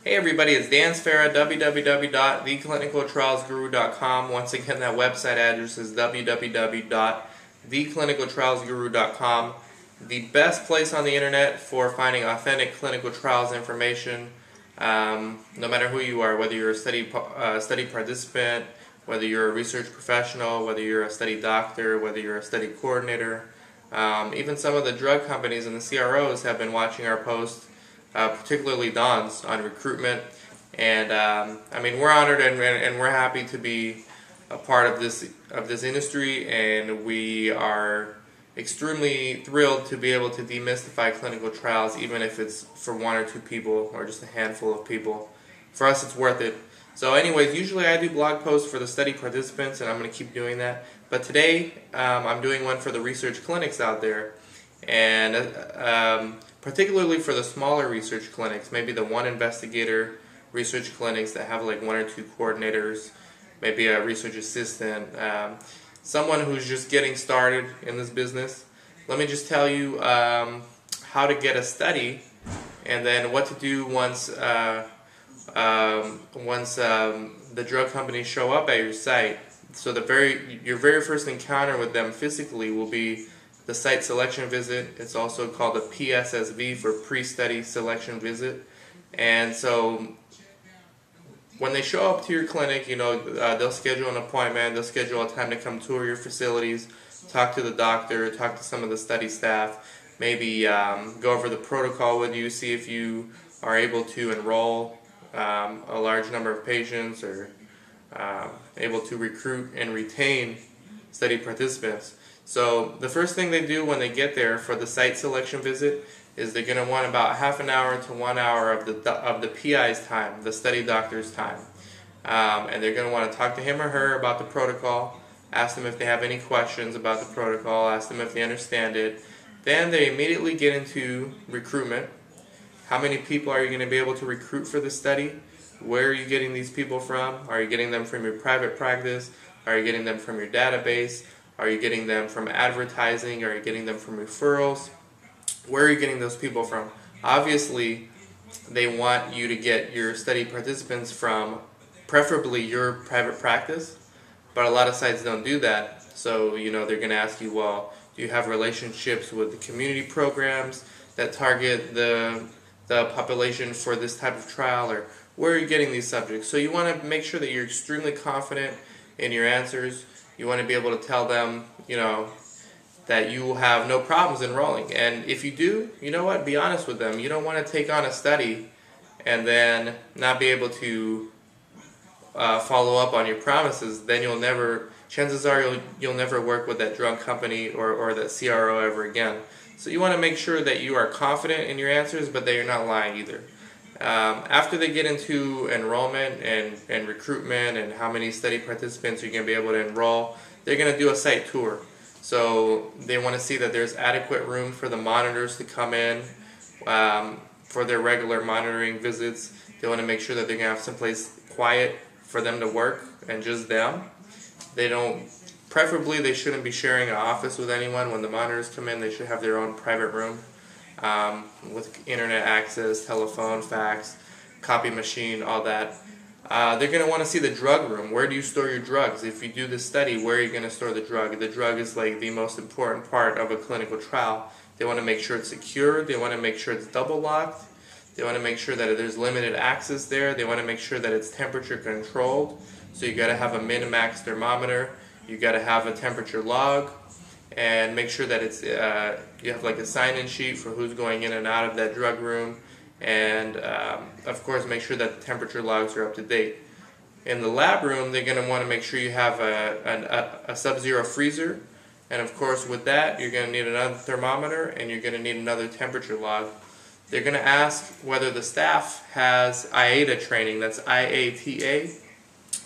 Hey everybody, it's Dan Sfera, www.theclinicaltrialsguru.com. Once again, that website address is www.theclinicaltrialsguru.com. The best place on the internet for finding authentic clinical trials information, no matter who you are, whether you're a study participant, whether you're a research professional, whether you're a study doctor, whether you're a study coordinator. Even some of the drug companies and the CROs have been watching our posts, particularly Don's, on recruitment. And I mean, we're honored and we're happy to be a part of this industry, and we are extremely thrilled to be able to demystify clinical trials, even if it's for one or two people or just a handful of people. For us, it's worth it. So anyways, usually I do blog posts for the study participants, and I'm going to keep doing that. But today, I'm doing one for the research clinics out there. And particularly for the smaller research clinics, maybe the one investigator research clinics that have like one or two coordinators, maybe a research assistant, someone who's just getting started in this business. Let me just tell you how to get a study, and then what to do once the drug companies show up at your site. So your very first encounter with them physically will be the site selection visit. It's also called a PSSV, for pre-study selection visit. And so when they show up to your clinic, they'll schedule an appointment, they'll schedule a time to come tour your facilities, talk to the doctor, talk to some of the study staff, maybe go over the protocol with you, see if you are able to enroll a large number of patients, or able to recruit and retain study participants. So the first thing they do when they get there for the site selection visit is they're going to want about half an hour to 1 hour of the PI's time, the study doctor's time. And they're going to want to talk to him or her about the protocol, ask them if they have any questions about the protocol, ask them if they understand it. Then they immediately get into recruitment. How many people are you going to be able to recruit for the study? Where are you getting these people from? Are you getting them from your private practice? Are you getting them from your database? Are you getting them from advertising? Are you getting them from referrals? Where are you getting those people from? Obviously, they want you to get your study participants from preferably your private practice, but a lot of sites don't do that. So, they're going to ask you, well, do you have relationships with the community programs that target the population for this type of trial, or where are you getting these subjects? So you want to make sure that you're extremely confident in your answers. You want to be able to tell them, that you will have no problems enrolling. And if you do, be honest with them. You don't want to take on a study and then not be able to follow up on your promises. Then chances are you'll never work with that drug company or that CRO ever again. So you want to make sure that you are confident in your answers, but that you're not lying either. After they get into enrollment and recruitment and how many study participants you're going to be able to enroll, they're going to do a site tour. So they want to see that there's adequate room for the monitors to come in for their regular monitoring visits. They want to make sure that they're going to have someplace quiet for them to work and just them. Preferably they shouldn't be sharing an office with anyone. When the monitors come in, they should have their own private room with internet access, telephone, fax, copy machine, all that. They're going to want to see the drug room. Where do you store your drugs? If you do this study, where are you going to store the drug? The drug is like the most important part of a clinical trial. They want to make sure it's secure. They want to make sure it's double locked. They want to make sure that there's limited access there. They want to make sure that it's temperature controlled. So you got to have a min-max thermometer. You got to have a temperature log, and make sure that it's you have like a sign-in sheet for who's going in and out of that drug room. And of course, make sure that the temperature logs are up to date. In the lab room, they're going to want to make sure you have a sub-zero freezer, and of course with that you're going to need another thermometer, and you're going to need another temperature log. They're going to ask whether the staff has IATA training. That's IATA.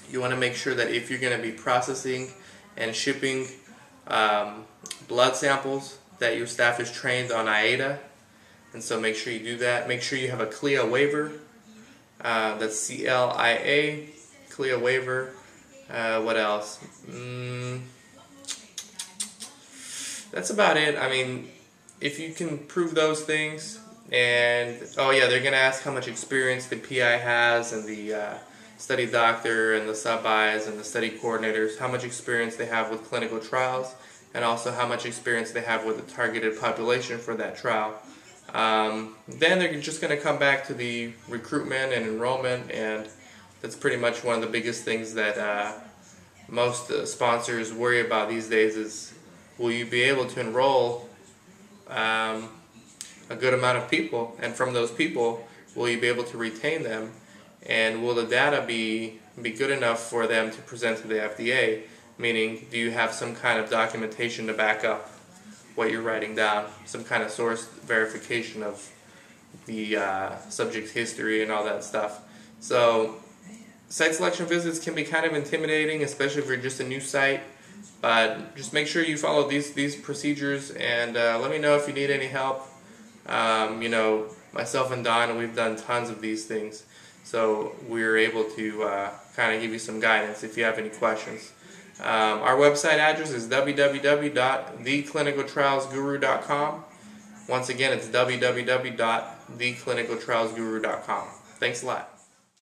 You want to make sure that if you're going to be processing and shipping blood samples, that your staff is trained on IATA. And so make sure you do that. Make sure you have a CLIA waiver. That's CLIA, CLIA waiver. What else? That's about it. I mean, if you can prove those things, And oh yeah, they're gonna ask how much experience the PI has, and the study doctor and the sub-Is and the study coordinators, how much experience they have with clinical trials, and also how much experience they have with the targeted population for that trial. Then they're just going to come back to the recruitment and enrollment, and that's pretty much one of the biggest things that most sponsors worry about these days is, will you be able to enroll a good amount of people, and from those people, will you be able to retain them, and will the data be good enough for them to present to the FDA? Meaning, do you have some kind of documentation to back up what you're writing down, some kind of source verification of the subject's history and all that stuff. So site selection visits can be kind of intimidating, especially if you're just a new site, but just make sure you follow these procedures, and let me know if you need any help. You know, myself and Don, we've done tons of these things, so we're able to kind of give you some guidance if you have any questions. Our website address is www.theclinicaltrialsguru.com. Once again, it's www.theclinicaltrialsguru.com. Thanks a lot.